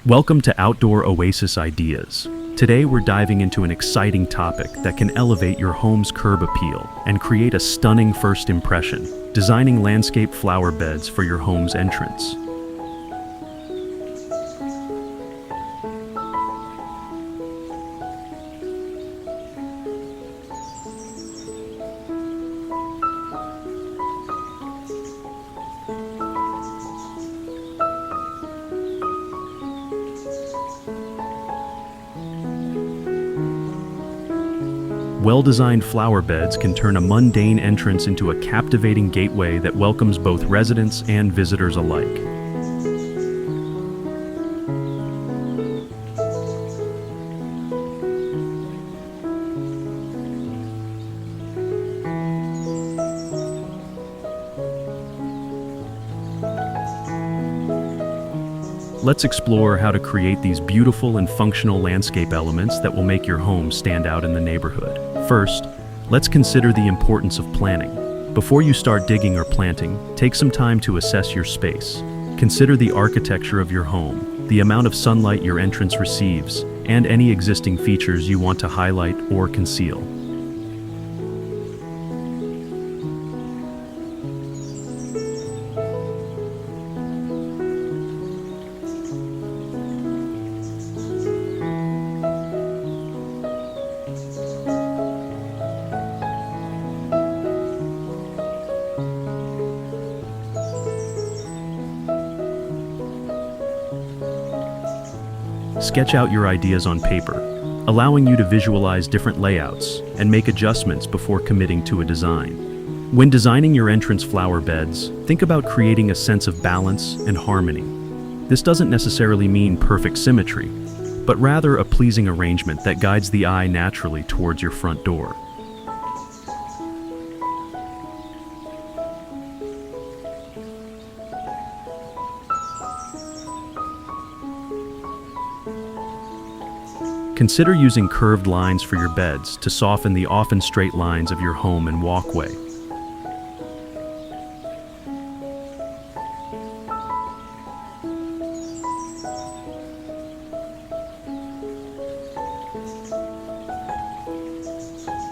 Welcome to Outdoor Oasis Ideas. Today we're diving into an exciting topic that can elevate your home's curb appeal and create a stunning first impression: designing landscape flower beds for your home's entrance. Well-designed flower beds can turn a mundane entrance into a captivating gateway that welcomes both residents and visitors alike. Let's explore how to create these beautiful and functional landscape elements that will make your home stand out in the neighborhood. First, let's consider the importance of planning. Before you start digging or planting, take some time to assess your space. Consider the architecture of your home, the amount of sunlight your entrance receives, and any existing features you want to highlight or conceal. Sketch out your ideas on paper, allowing you to visualize different layouts and make adjustments before committing to a design. When designing your entrance flower beds, think about creating a sense of balance and harmony. This doesn't necessarily mean perfect symmetry, but rather a pleasing arrangement that guides the eye naturally towards your front door. Consider using curved lines for your beds to soften the often straight lines of your home and walkway.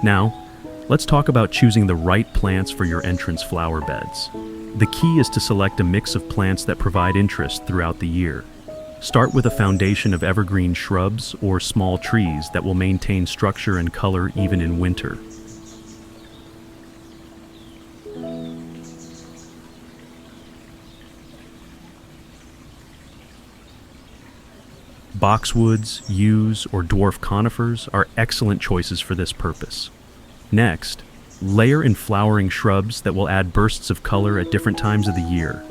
Now, let's talk about choosing the right plants for your entrance flower beds. The key is to select a mix of plants that provide interest throughout the year. Start with a foundation of evergreen shrubs or small trees that will maintain structure and color even in winter. Boxwoods, yews, or dwarf conifers are excellent choices for this purpose. Next, layer in flowering shrubs that will add bursts of color at different times of the year.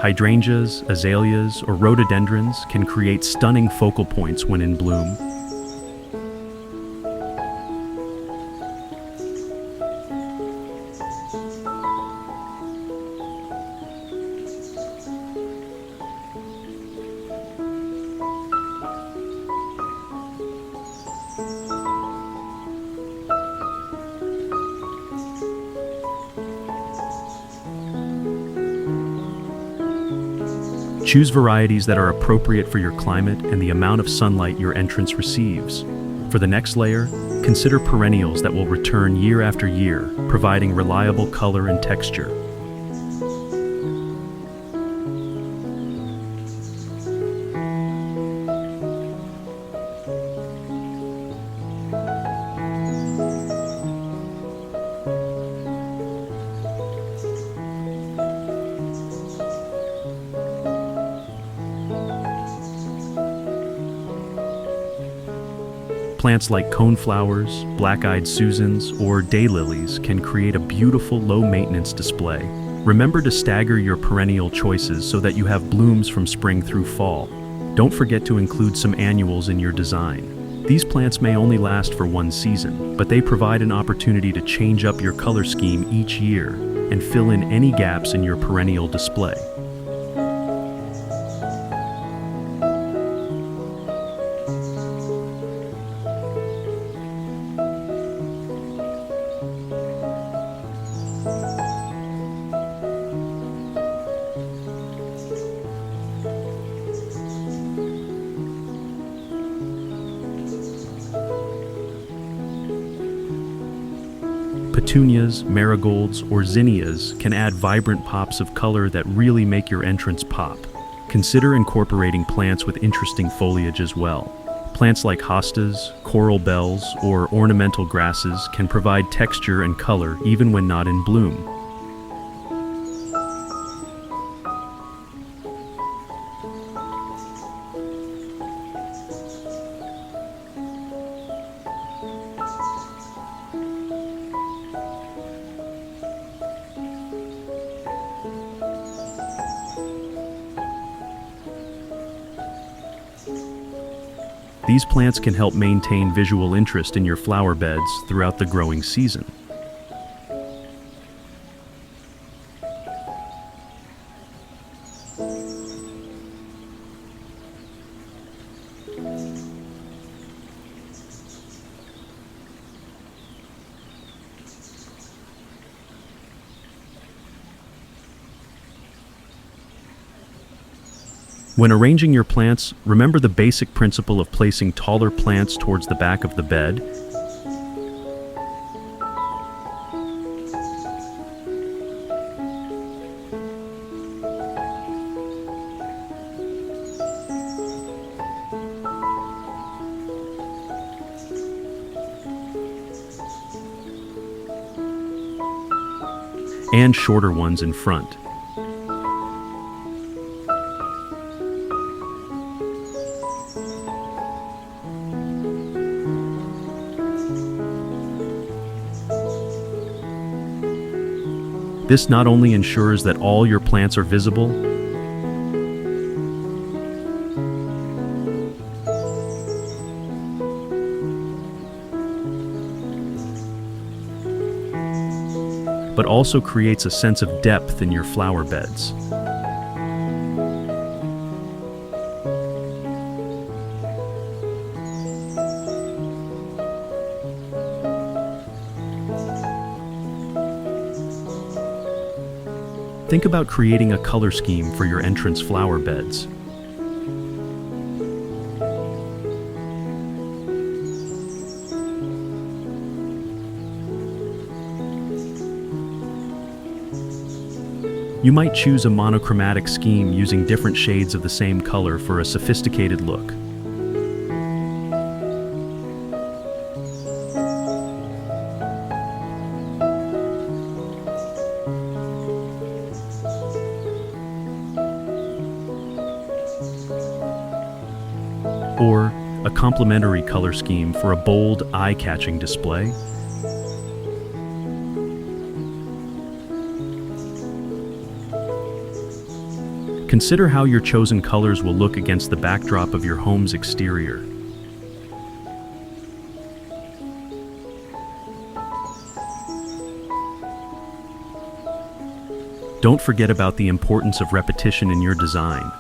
Hydrangeas, azaleas, or rhododendrons can create stunning focal points when in bloom. Choose varieties that are appropriate for your climate and the amount of sunlight your entrance receives. For the next layer, consider perennials that will return year after year, providing reliable color and texture. Plants like coneflowers, black-eyed Susans, or daylilies can create a beautiful low-maintenance display. Remember to stagger your perennial choices so that you have blooms from spring through fall. Don't forget to include some annuals in your design. These plants may only last for one season, but they provide an opportunity to change up your color scheme each year and fill in any gaps in your perennial display. Petunias, marigolds, or zinnias can add vibrant pops of color that really make your entrance pop. Consider incorporating plants with interesting foliage as well. Plants like hostas, coral bells, or ornamental grasses can provide texture and color even when not in bloom. These plants can help maintain visual interest in your flower beds throughout the growing season. When arranging your plants, remember the basic principle of placing taller plants towards the back of the bed. And shorter ones in front. This not only ensures that all your plants are visible, but also creates a sense of depth in your flower beds. Think about creating a color scheme for your entrance flower beds. You might choose a monochromatic scheme using different shades of the same color for a sophisticated look. Or a complementary color scheme for a bold, eye-catching display. Consider how your chosen colors will look against the backdrop of your home's exterior. Don't forget about the importance of repetition in your design.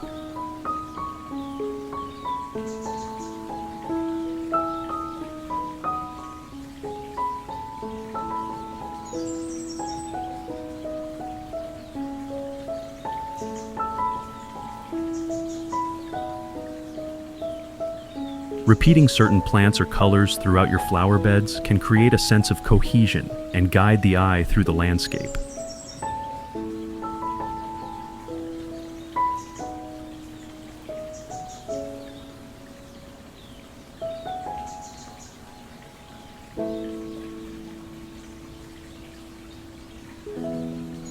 Repeating certain plants or colors throughout your flower beds can create a sense of cohesion and guide the eye through the landscape.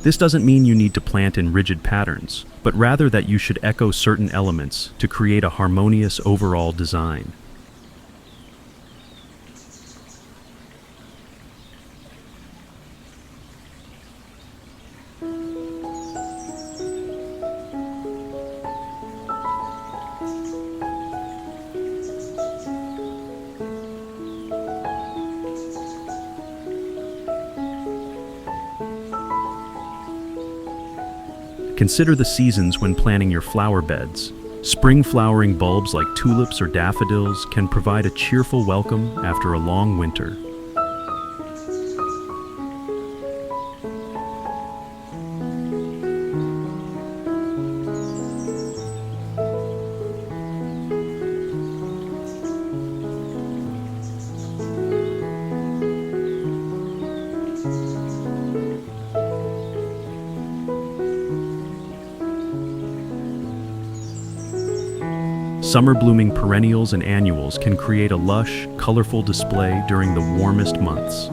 This doesn't mean you need to plant in rigid patterns, but rather that you should echo certain elements to create a harmonious overall design. Consider the seasons when planning your flower beds. Spring flowering bulbs like tulips or daffodils can provide a cheerful welcome after a long winter. Summer blooming perennials and annuals can create a lush, colorful display during the warmest months.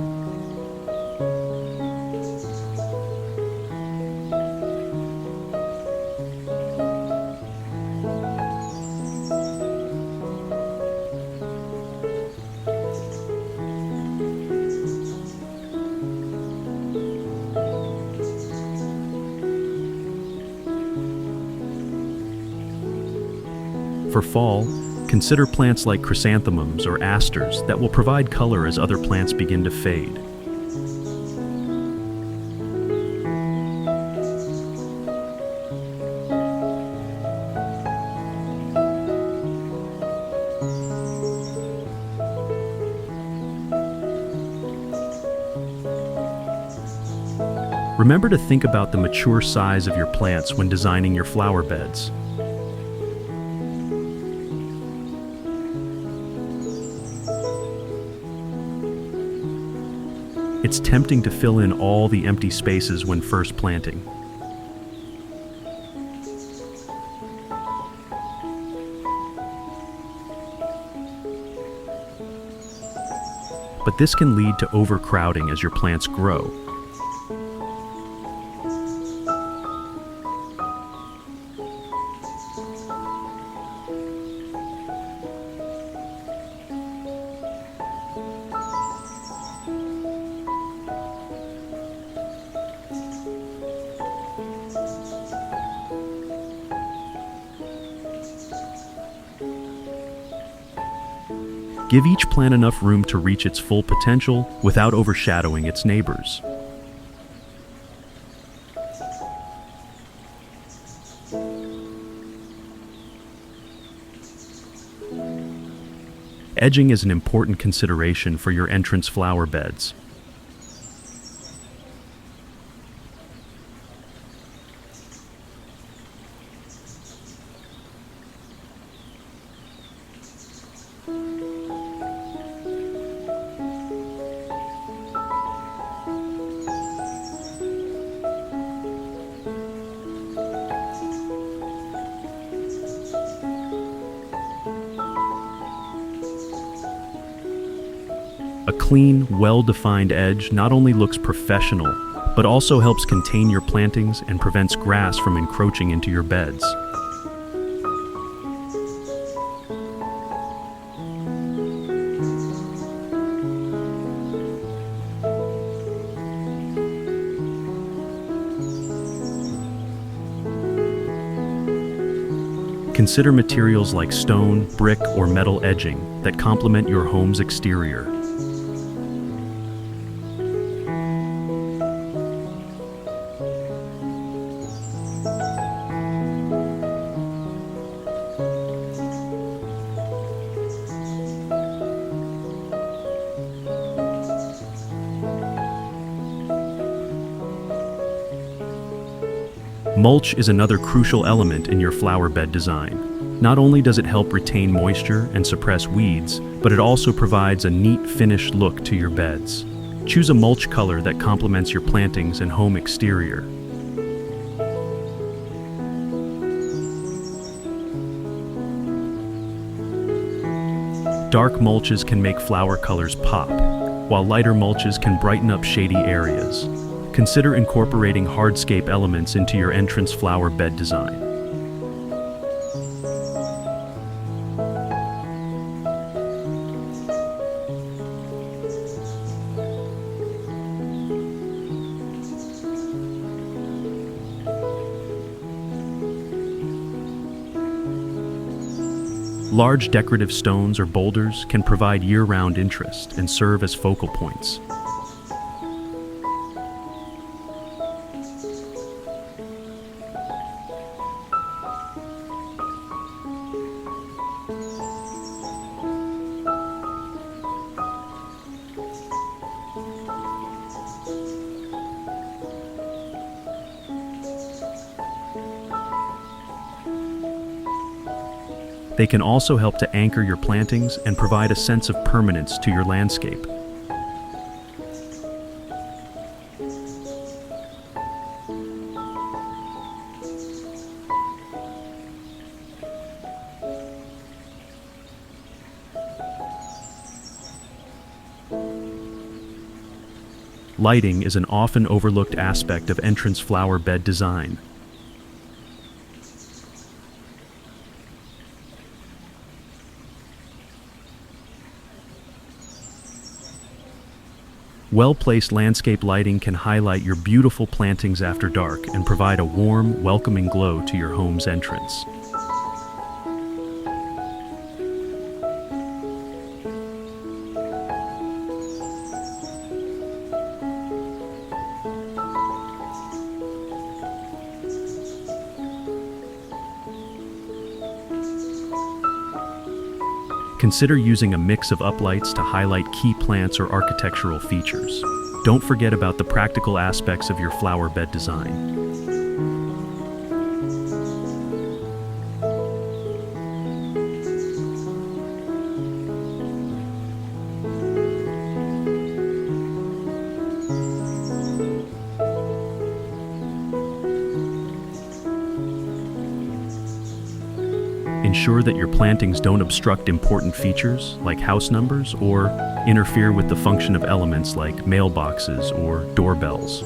For fall, consider plants like chrysanthemums or asters that will provide color as other plants begin to fade. Remember to think about the mature size of your plants when designing your flower beds. It's tempting to fill in all the empty spaces when first planting. But this can lead to overcrowding as your plants grow. Give each plant enough room to reach its full potential without overshadowing its neighbors. Edging is an important consideration for your entrance flower beds. A clean, well-defined edge not only looks professional, but also helps contain your plantings and prevents grass from encroaching into your beds. Consider materials like stone, brick, or metal edging that complement your home's exterior. Mulch is another crucial element in your flower bed design. Not only does it help retain moisture and suppress weeds, but it also provides a neat, finished look to your beds. Choose a mulch color that complements your plantings and home exterior. Dark mulches can make flower colors pop, while lighter mulches can brighten up shady areas. Consider incorporating hardscape elements into your entrance flower bed design. Large decorative stones or boulders can provide year-round interest and serve as focal points. They can also help to anchor your plantings and provide a sense of permanence to your landscape. Lighting is an often overlooked aspect of entrance flower bed design. Well-placed landscape lighting can highlight your beautiful plantings after dark and provide a warm, welcoming glow to your home's entrance. Consider using a mix of uplights to highlight key plants or architectural features. Don't forget about the practical aspects of your flower bed design. Ensure that your plantings don't obstruct important features like house numbers or interfere with the function of elements like mailboxes or doorbells.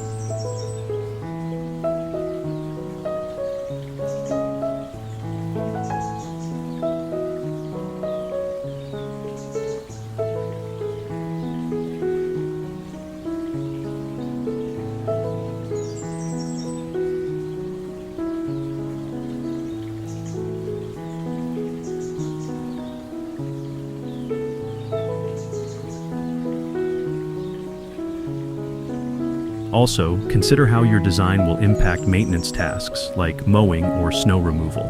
Also, consider how your design will impact maintenance tasks like mowing or snow removal.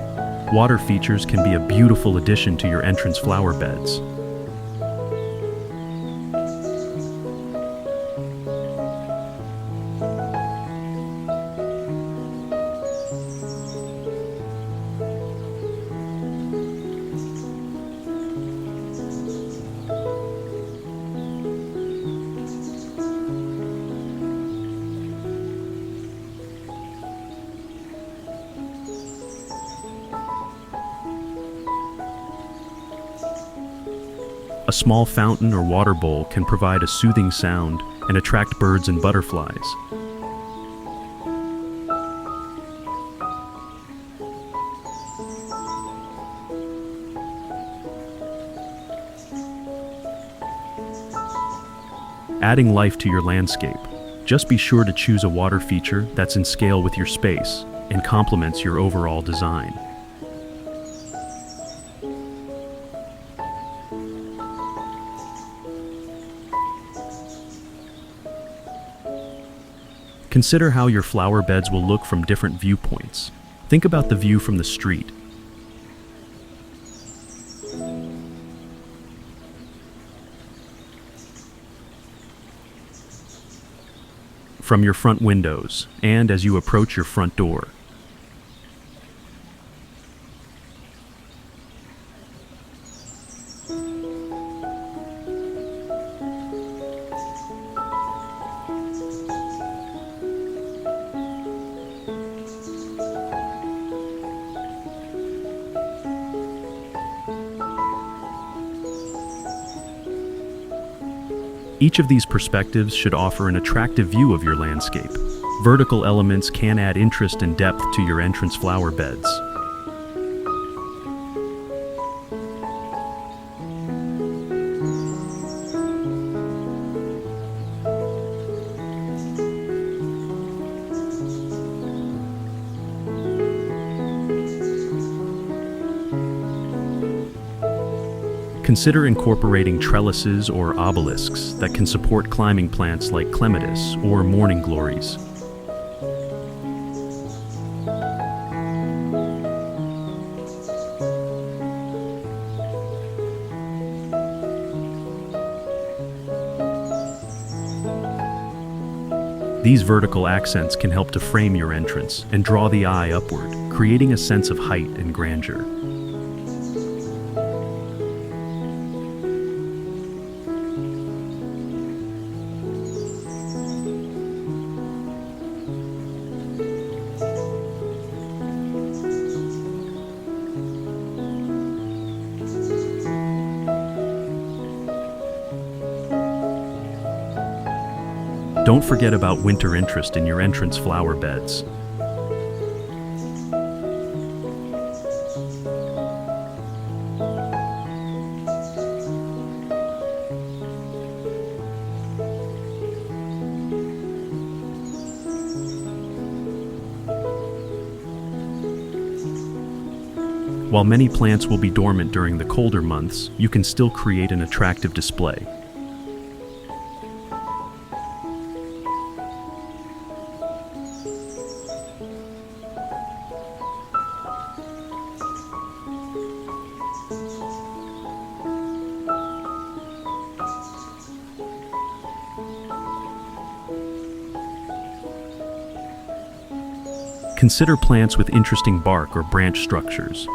Water features can be a beautiful addition to your entrance flower beds. A small fountain or water bowl can provide a soothing sound and attract birds and butterflies. Adding life to your landscape. Just be sure to choose a water feature that's in scale with your space and complements your overall design. Consider how your flower beds will look from different viewpoints. Think about the view from the street. From your front windows, and as you approach your front door. Each of these perspectives should offer an attractive view of your landscape. Vertical elements can add interest and depth to your entrance flower beds. Consider incorporating trellises or obelisks that can support climbing plants like clematis or morning glories. These vertical accents can help to frame your entrance and draw the eye upward, creating a sense of height and grandeur. Don't forget about winter interest in your entrance flower beds. While many plants will be dormant during the colder months, you can still create an attractive display. Consider plants with interesting bark or branch structures.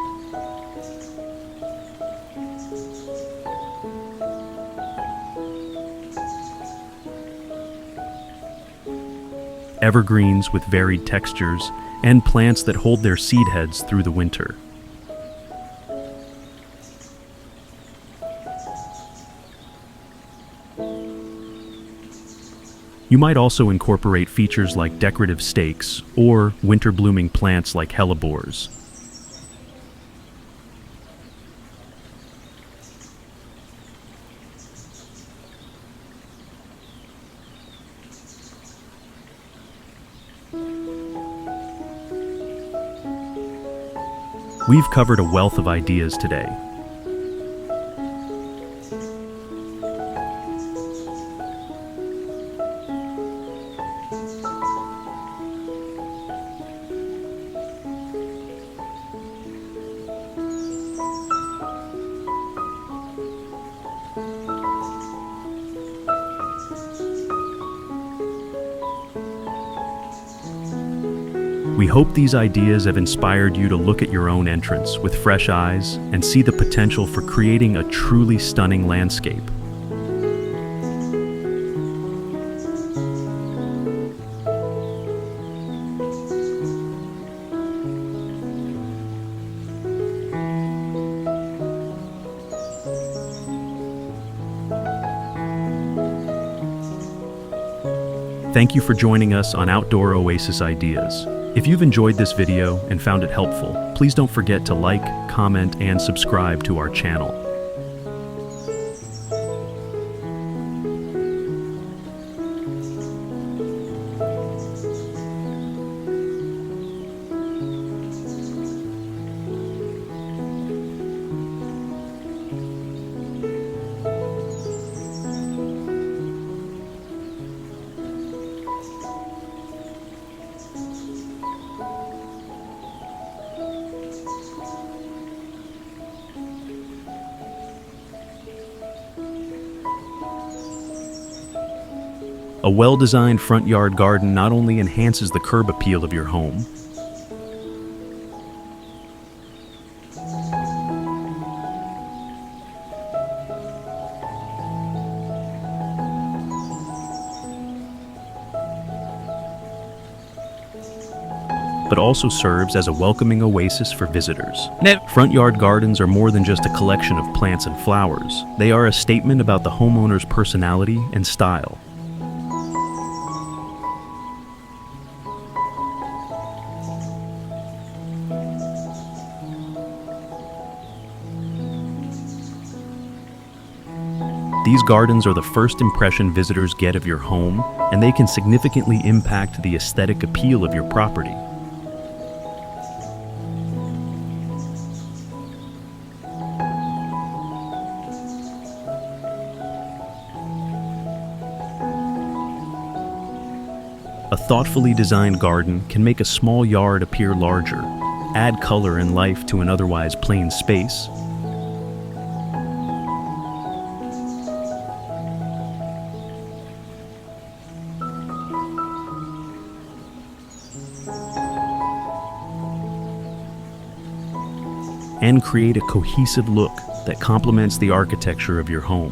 Evergreens with varied textures, and plants that hold their seed heads through the winter. You might also incorporate features like decorative stakes or winter-blooming plants like hellebores. We've covered a wealth of ideas today. We hope these ideas have inspired you to look at your own entrance with fresh eyes and see the potential for creating a truly stunning landscape. Thank you for joining us on Outdoor Oasis Ideas. If you've enjoyed this video and found it helpful, please don't forget to like, comment, and subscribe to our channel. A well-designed front yard garden not only enhances the curb appeal of your home, but also serves as a welcoming oasis for visitors. Front yard gardens are more than just a collection of plants and flowers. They are a statement about the homeowner's personality and style. These gardens are the first impression visitors get of your home, and they can significantly impact the aesthetic appeal of your property. A thoughtfully designed garden can make a small yard appear larger, add color and life to an otherwise plain space, and create a cohesive look that complements the architecture of your home.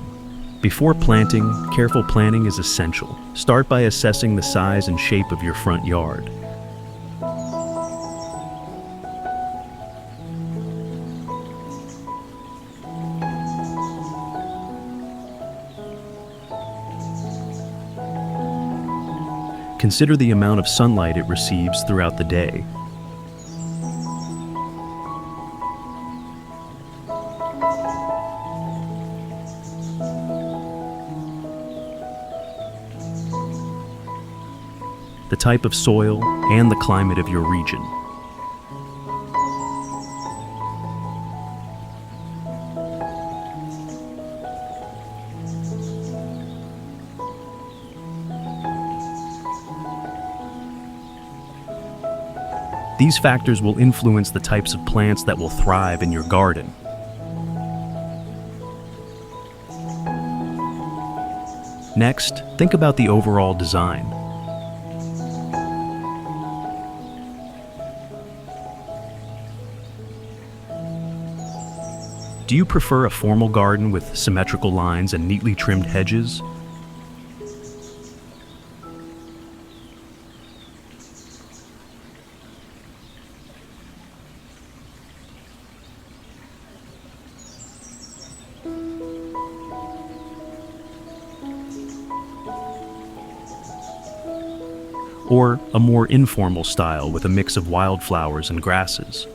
Before planting, careful planning is essential. Start by assessing the size and shape of your front yard. consider the amount of sunlight it receives throughout the day. The type of soil and the climate of your region. These factors will influence the types of plants that will thrive in your garden. Next, think about the overall design. Do you prefer a formal garden with symmetrical lines and neatly trimmed hedges? Or a more informal style with a mix of wildflowers and grasses?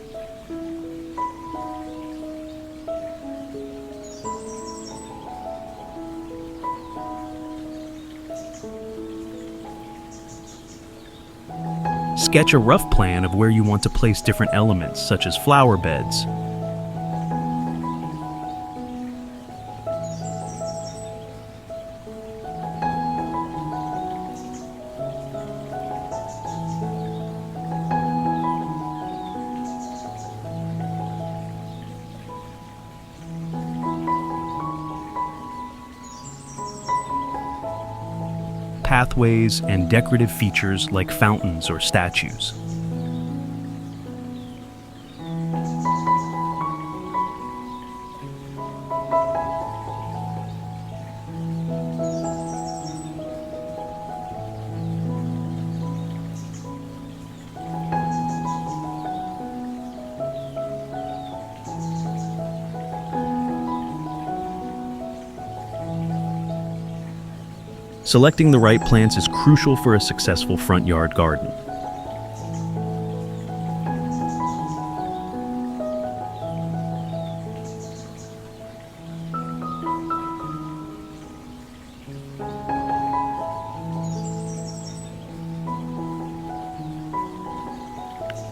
Sketch a rough plan of where you want to place different elements, such as flower beds. Pathways, and decorative features like fountains or statues. Selecting the right plants is crucial for a successful front yard garden.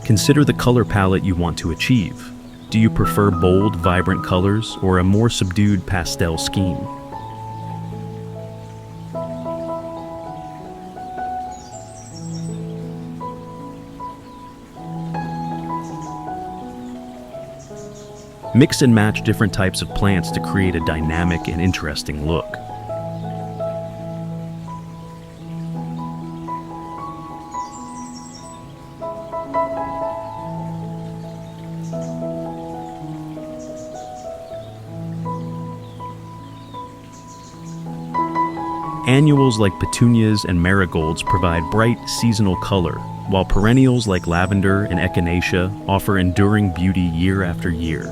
Consider the color palette you want to achieve. Do you prefer bold, vibrant colors or a more subdued pastel scheme? Mix and match different types of plants to create a dynamic and interesting look. Annuals like petunias and marigolds provide bright seasonal color, while perennials like lavender and echinacea offer enduring beauty year after year.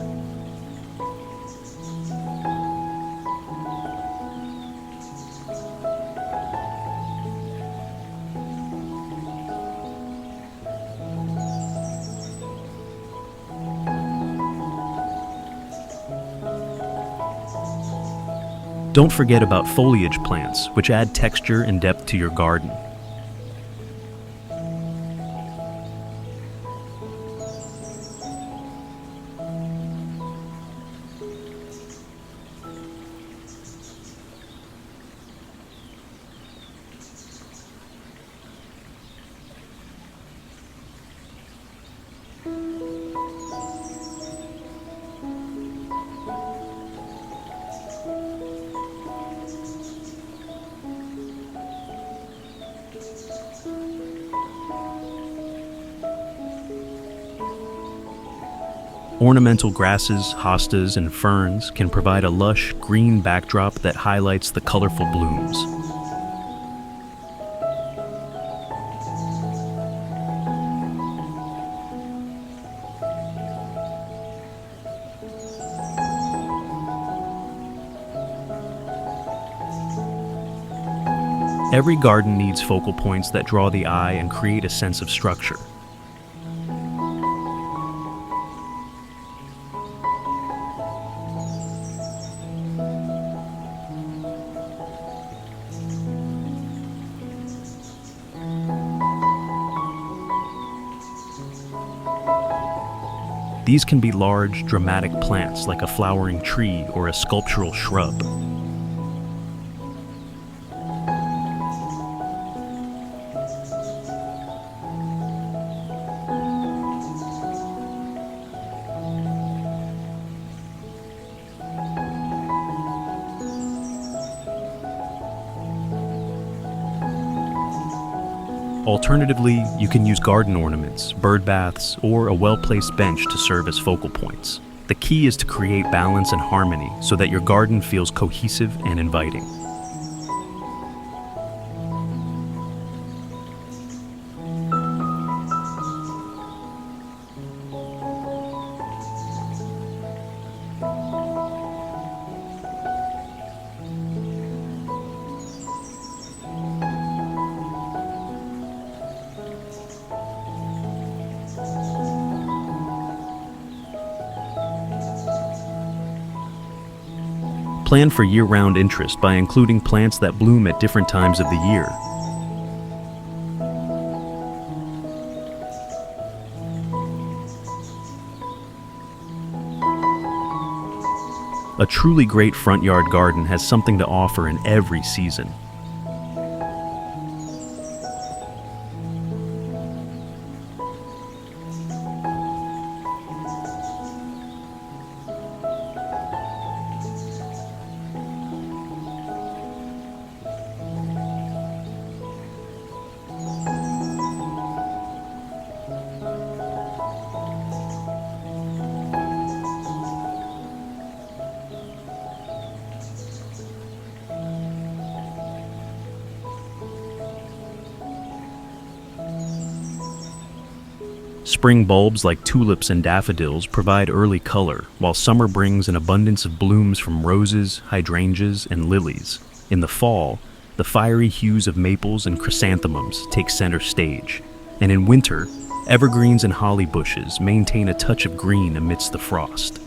Don't forget about foliage plants, which add texture and depth to your garden. Ornamental grasses, hostas, and ferns can provide a lush, green backdrop that highlights the colorful blooms. Every garden needs focal points that draw the eye and create a sense of structure. These can be large, dramatic plants like a flowering tree or a sculptural shrub. Alternatively, you can use garden ornaments, bird baths, or a well-placed bench to serve as focal points. The key is to create balance and harmony so that your garden feels cohesive and inviting. Plan for year-round interest by including plants that bloom at different times of the year. A truly great front yard garden has something to offer in every season. Spring bulbs like tulips and daffodils provide early color, while summer brings an abundance of blooms from roses, hydrangeas, and lilies. In the fall, the fiery hues of maples and chrysanthemums take center stage, and in winter, evergreens and holly bushes maintain a touch of green amidst the frost.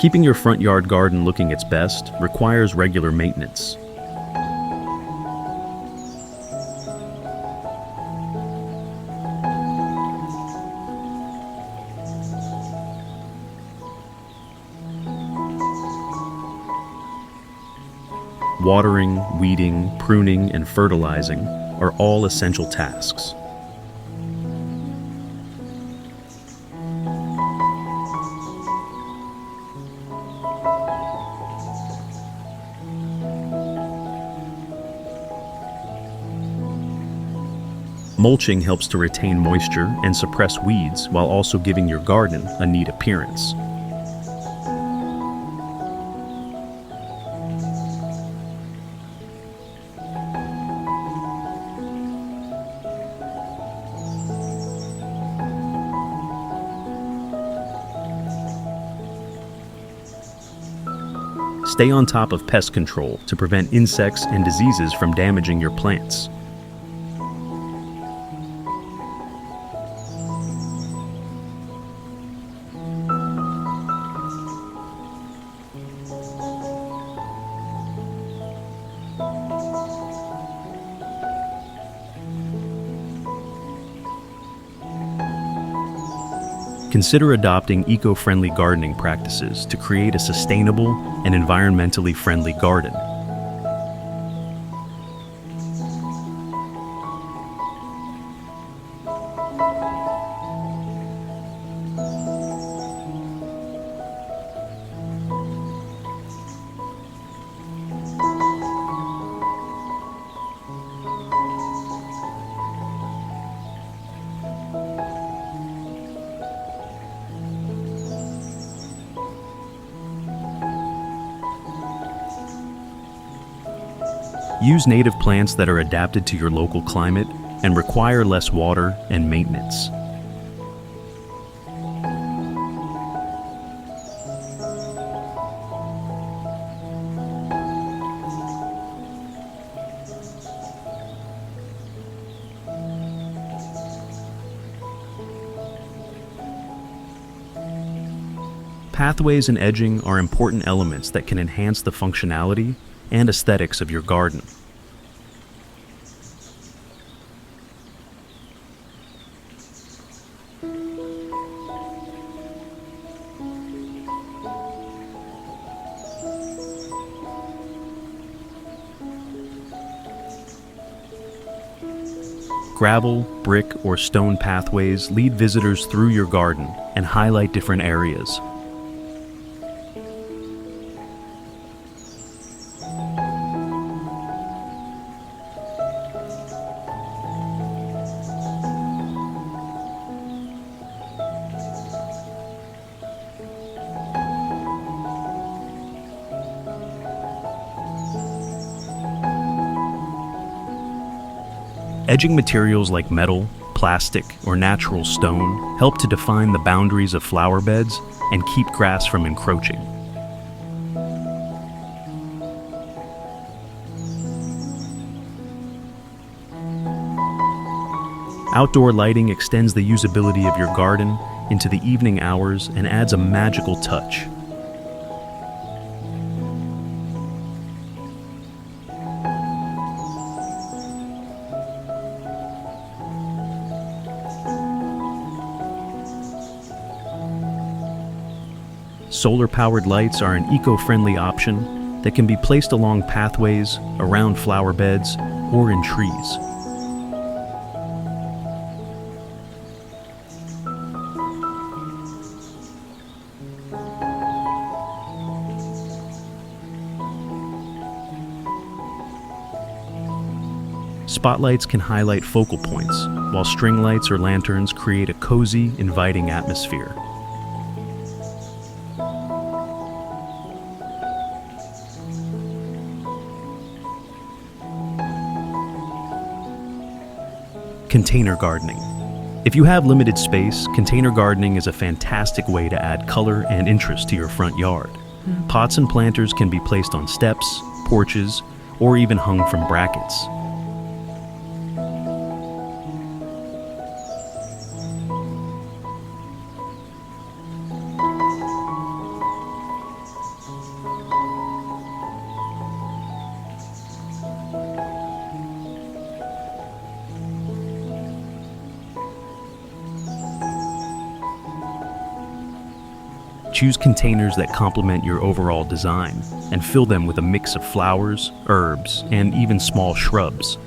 Keeping your front yard garden looking its best requires regular maintenance. Watering, weeding, pruning, and fertilizing are all essential tasks. Mulching helps to retain moisture and suppress weeds while also giving your garden a neat appearance. Stay on top of pest control to prevent insects and diseases from damaging your plants. Consider adopting eco-friendly gardening practices to create a sustainable and environmentally friendly garden. Use native plants that are adapted to your local climate and require less water and maintenance. Pathways and edging are important elements that can enhance the functionality and aesthetics of your garden. Gravel, brick, or stone pathways lead visitors through your garden and highlight different areas. Edging materials like metal, plastic, or natural stone help to define the boundaries of flower beds and keep grass from encroaching. Outdoor lighting extends the usability of your garden into the evening hours and adds a magical touch. Solar-powered lights are an eco-friendly option that can be placed along pathways, around flower beds, or in trees. Spotlights can highlight focal points, while string lights or lanterns create a cozy, inviting atmosphere. Container gardening. If you have limited space, container gardening is a fantastic way to add color and interest to your front yard. Pots and planters can be placed on steps, porches, or even hung from brackets. Choose containers that complement your overall design and fill them with a mix of flowers, herbs, and even small shrubs.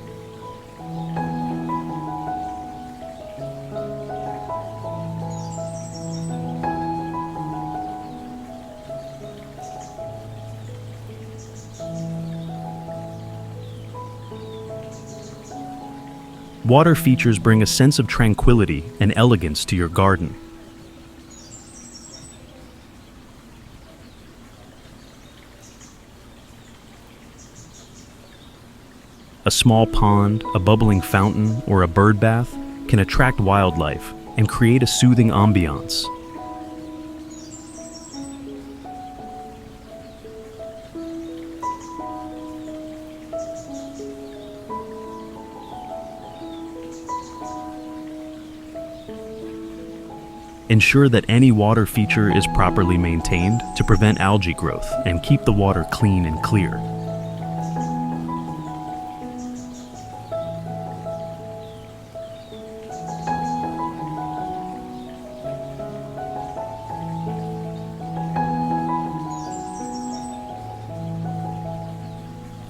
Water features bring a sense of tranquility and elegance to your garden. A small pond, a bubbling fountain, or a bird bath can attract wildlife and create a soothing ambiance. Ensure that any water feature is properly maintained to prevent algae growth and keep the water clean and clear.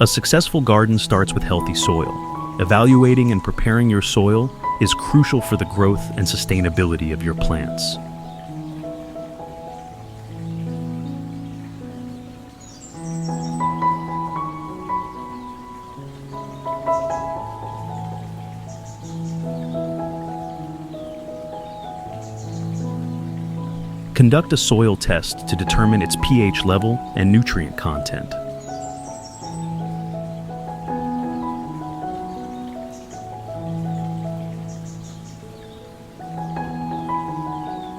A successful garden starts with healthy soil. Evaluating and preparing your soil is crucial for the growth and sustainability of your plants. Conduct a soil test to determine its pH level and nutrient content.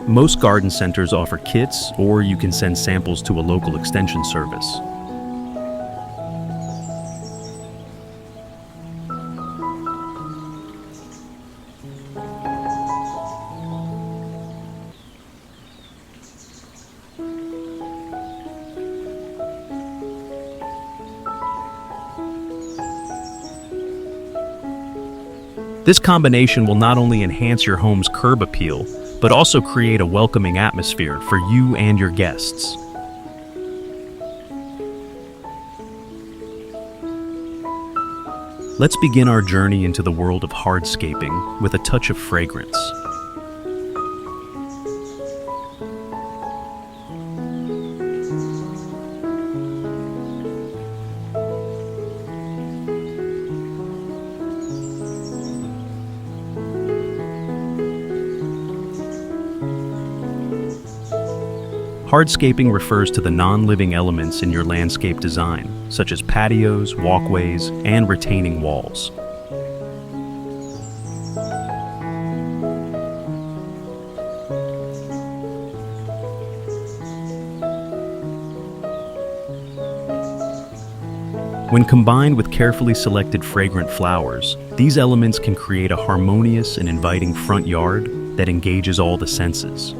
Most garden centers offer kits, or you can send samples to a local extension service. This combination will not only enhance your home's curb appeal, but also create a welcoming atmosphere for you and your guests. Let's begin our journey into the world of hardscaping with a touch of fragrance. Hardscaping refers to the non-living elements in your landscape design, such as patios, walkways, and retaining walls. When combined with carefully selected fragrant flowers, these elements can create a harmonious and inviting front yard that engages all the senses.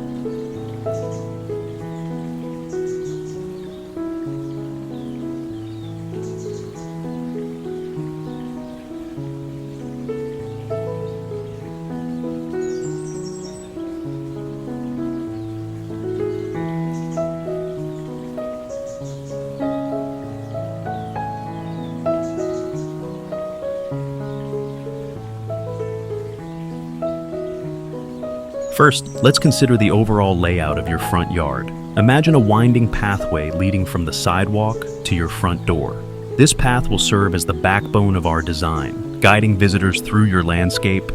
First, let's consider the overall layout of your front yard. Imagine a winding pathway leading from the sidewalk to your front door. This path will serve as the backbone of our design, guiding visitors through your landscape.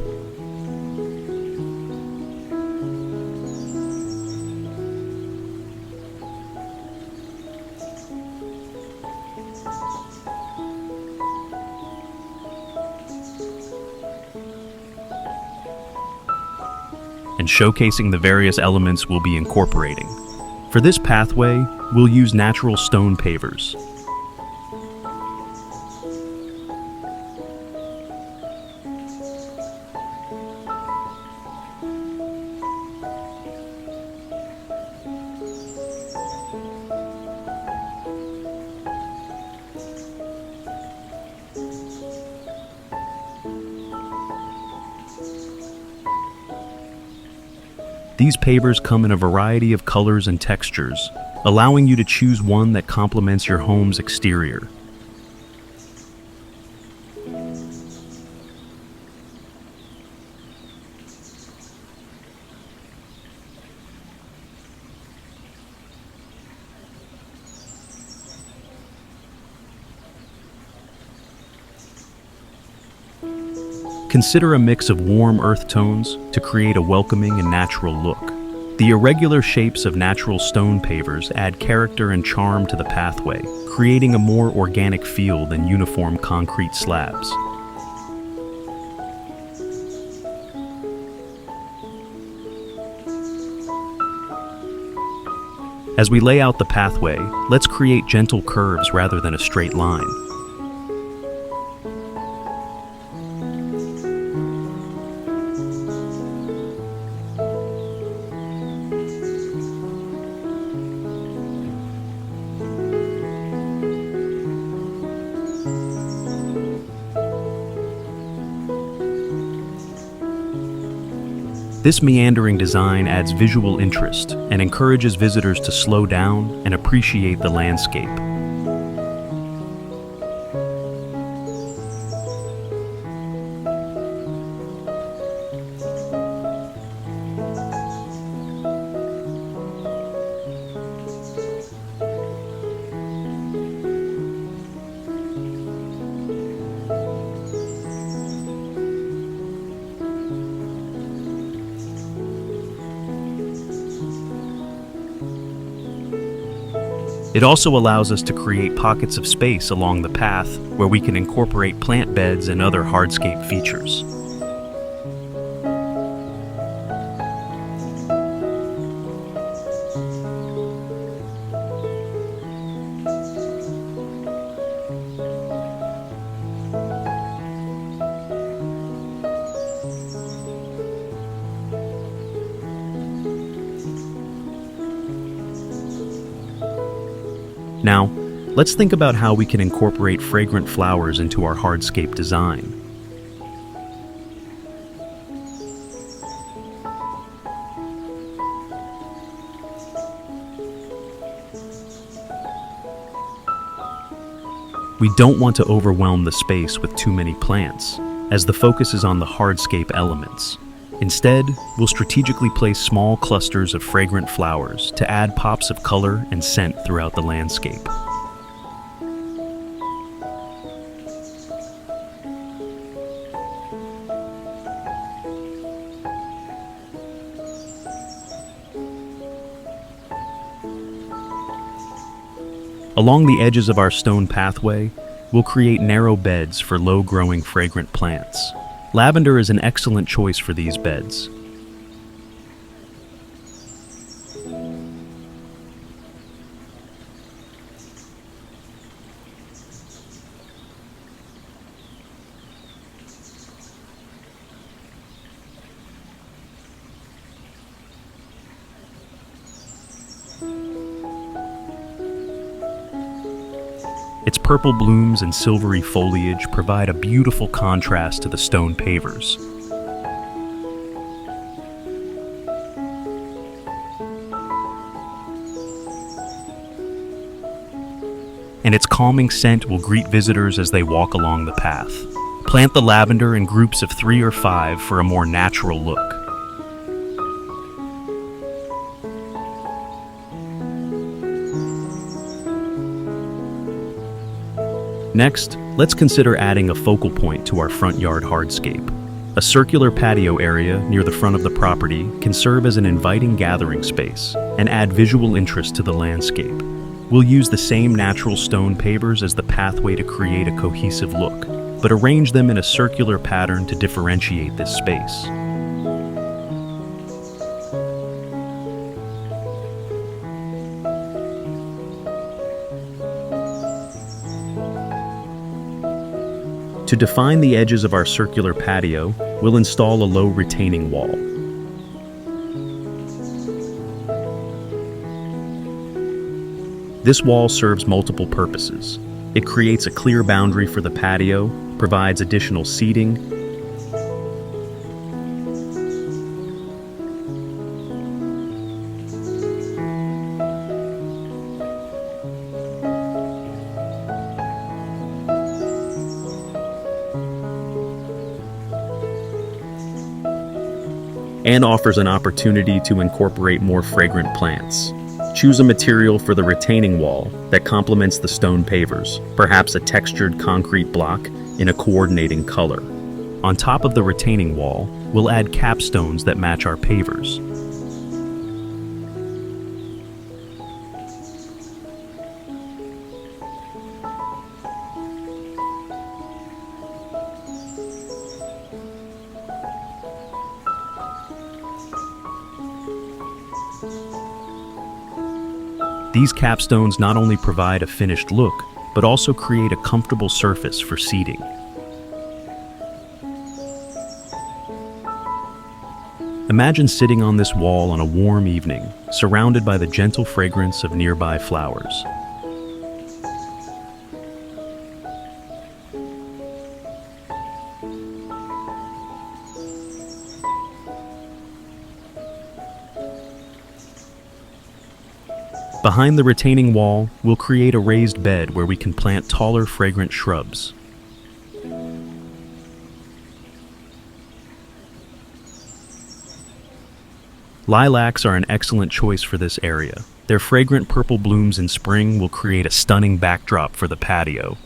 And showcasing the various elements we'll be incorporating. For this pathway, we'll use natural stone pavers. These pavers come in a variety of colors and textures, allowing you to choose one that complements your home's exterior. Consider a mix of warm earth tones to create a welcoming and natural look. The irregular shapes of natural stone pavers add character and charm to the pathway, creating a more organic feel than uniform concrete slabs. As we lay out the pathway, let's create gentle curves rather than a straight line. This meandering design adds visual interest and encourages visitors to slow down and appreciate the landscape. It also allows us to create pockets of space along the path where we can incorporate plant beds and other hardscape features. Now, let's think about how we can incorporate fragrant flowers into our hardscape design. We don't want to overwhelm the space with too many plants, as the focus is on the hardscape elements. Instead, we'll strategically place small clusters of fragrant flowers to add pops of color and scent throughout the landscape. Along the edges of our stone pathway, we'll create narrow beds for low-growing fragrant plants. Lavender is an excellent choice for these beds. Its purple blooms and silvery foliage provide a beautiful contrast to the stone pavers. And its calming scent will greet visitors as they walk along the path. Plant the lavender in groups of 3 or 5 for a more natural look. Next, let's consider adding a focal point to our front yard hardscape. A circular patio area near the front of the property can serve as an inviting gathering space and add visual interest to the landscape. We'll use the same natural stone pavers as the pathway to create a cohesive look, but arrange them in a circular pattern to differentiate this space. To define the edges of our circular patio, we'll install a low retaining wall. This wall serves multiple purposes. It creates a clear boundary for the patio, provides additional seating, and offers an opportunity to incorporate more fragrant plants. Choose a material for the retaining wall that complements the stone pavers, perhaps a textured concrete block in a coordinating color. On top of the retaining wall, we'll add capstones that match our pavers. These capstones not only provide a finished look, but also create a comfortable surface for seating. Imagine sitting on this wall on a warm evening, surrounded by the gentle fragrance of nearby flowers. Behind the retaining wall, we'll create a raised bed where we can plant taller, fragrant shrubs. Lilacs are an excellent choice for this area. Their fragrant purple blooms in spring will create a stunning backdrop for the patio.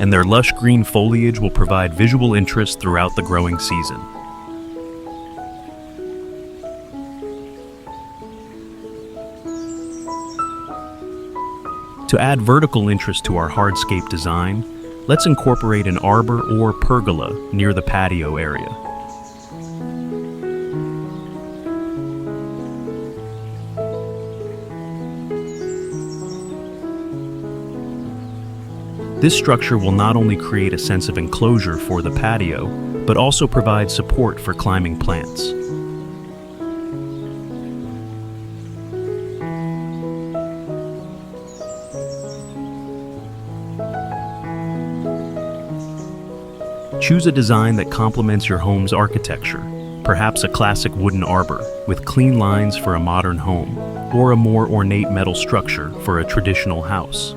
And their lush green foliage will provide visual interest throughout the growing season. To add vertical interest to our hardscape design, let's incorporate an arbor or pergola near the patio area. This structure will not only create a sense of enclosure for the patio, but also provide support for climbing plants. Choose a design that complements your home's architecture, perhaps a classic wooden arbor with clean lines for a modern home, or a more ornate metal structure for a traditional house.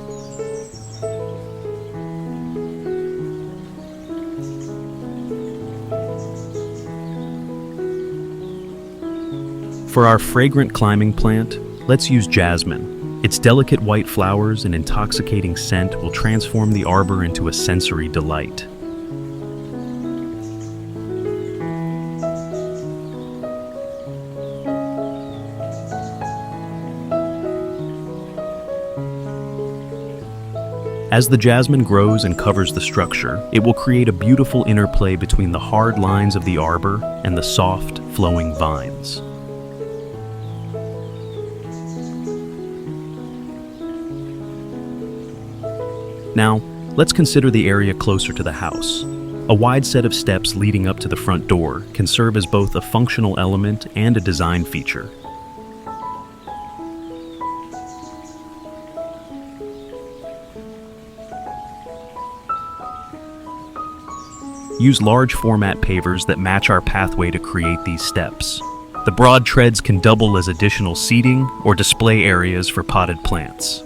For our fragrant climbing plant, let's use jasmine. Its delicate white flowers and intoxicating scent will transform the arbor into a sensory delight. As the jasmine grows and covers the structure, it will create a beautiful interplay between the hard lines of the arbor and the soft, flowing vines. Now, let's consider the area closer to the house. A wide set of steps leading up to the front door can serve as both a functional element and a design feature. Use large format pavers that match our pathway to create these steps. The broad treads can double as additional seating or display areas for potted plants.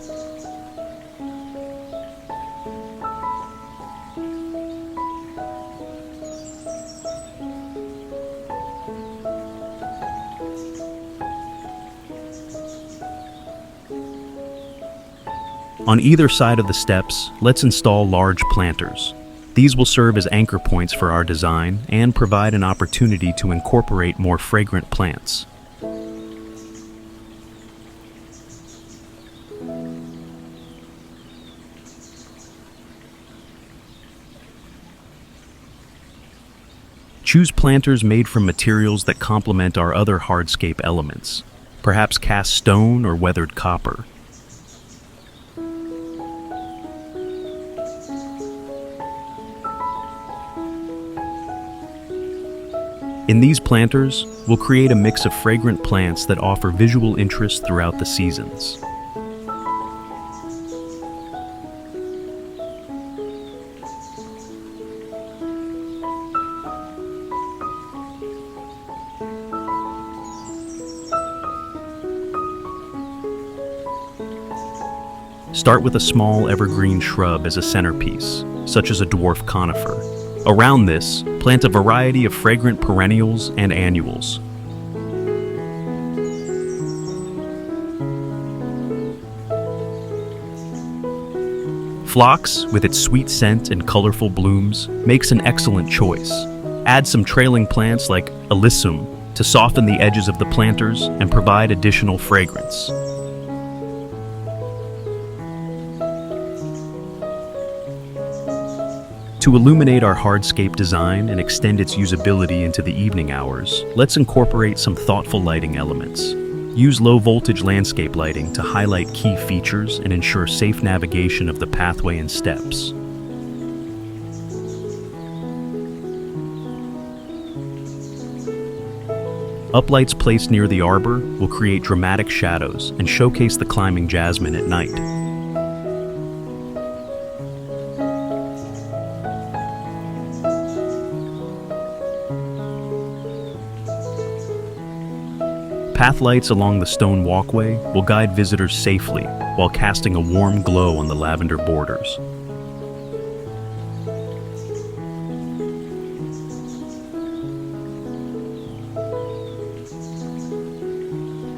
On either side of the steps, let's install large planters. These will serve as anchor points for our design and provide an opportunity to incorporate more fragrant plants. Choose planters made from materials that complement our other hardscape elements, perhaps cast stone or weathered copper. In these planters, we'll create a mix of fragrant plants that offer visual interest throughout the seasons. Start with a small evergreen shrub as a centerpiece, such as a dwarf conifer. Around this, plant a variety of fragrant perennials and annuals. Phlox, with its sweet scent and colorful blooms, makes an excellent choice. Add some trailing plants like alyssum to soften the edges of the planters and provide additional fragrance. To illuminate our hardscape design and extend its usability into the evening hours, let's incorporate some thoughtful lighting elements. Use low-voltage landscape lighting to highlight key features and ensure safe navigation of the pathway and steps. Uplights placed near the arbor will create dramatic shadows and showcase the climbing jasmine at night. Path lights along the stone walkway will guide visitors safely while casting a warm glow on the lavender borders.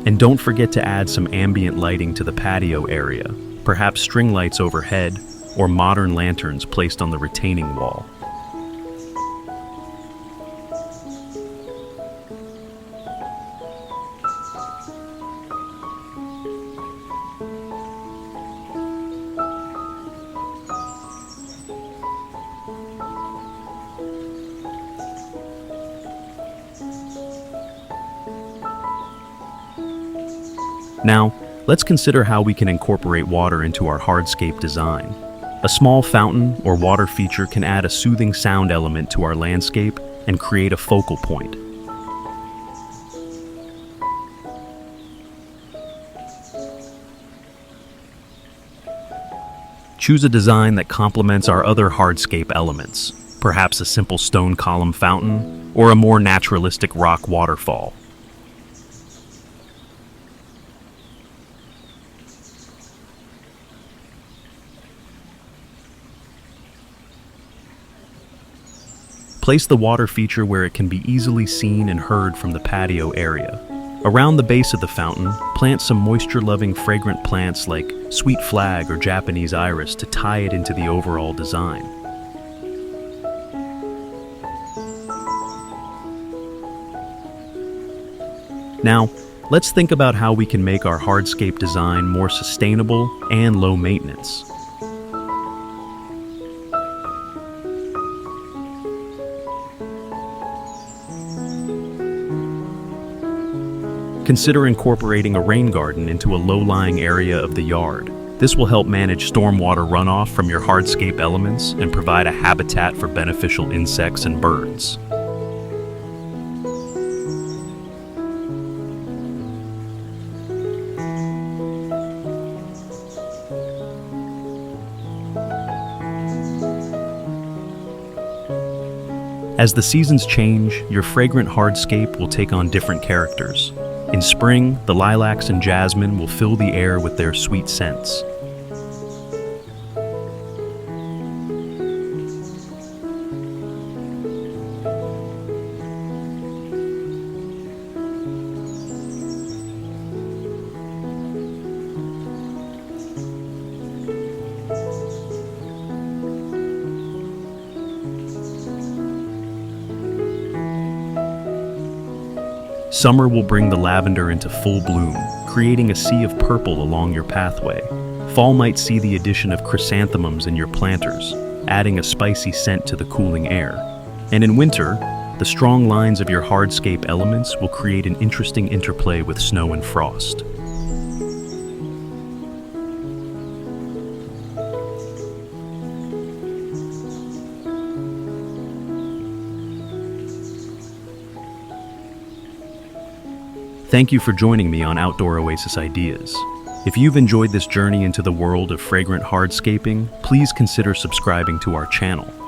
And don't forget to add some ambient lighting to the patio area, perhaps string lights overhead or modern lanterns placed on the retaining wall. Now, let's consider how we can incorporate water into our hardscape design. A small fountain or water feature can add a soothing sound element to our landscape and create a focal point. Choose a design that complements our other hardscape elements, perhaps a simple stone column fountain or a more naturalistic rock waterfall. Place the water feature where it can be easily seen and heard from the patio area. Around the base of the fountain, plant some moisture-loving fragrant plants like sweet flag or Japanese iris to tie it into the overall design. Now, let's think about how we can make our hardscape design more sustainable and low maintenance. Consider incorporating a rain garden into a low-lying area of the yard. This will help manage stormwater runoff from your hardscape elements and provide a habitat for beneficial insects and birds. As the seasons change, your fragrant hardscape will take on different characters. In spring, the lilacs and jasmine will fill the air with their sweet scents. Summer will bring the lavender into full bloom, creating a sea of purple along your pathway. Fall might see the addition of chrysanthemums in your planters, adding a spicy scent to the cooling air. And in winter, the strong lines of your hardscape elements will create an interesting interplay with snow and frost. Thank you for joining me on Outdoor Oasis Ideas. If you've enjoyed this journey into the world of fragrant hardscaping, please consider subscribing to our channel.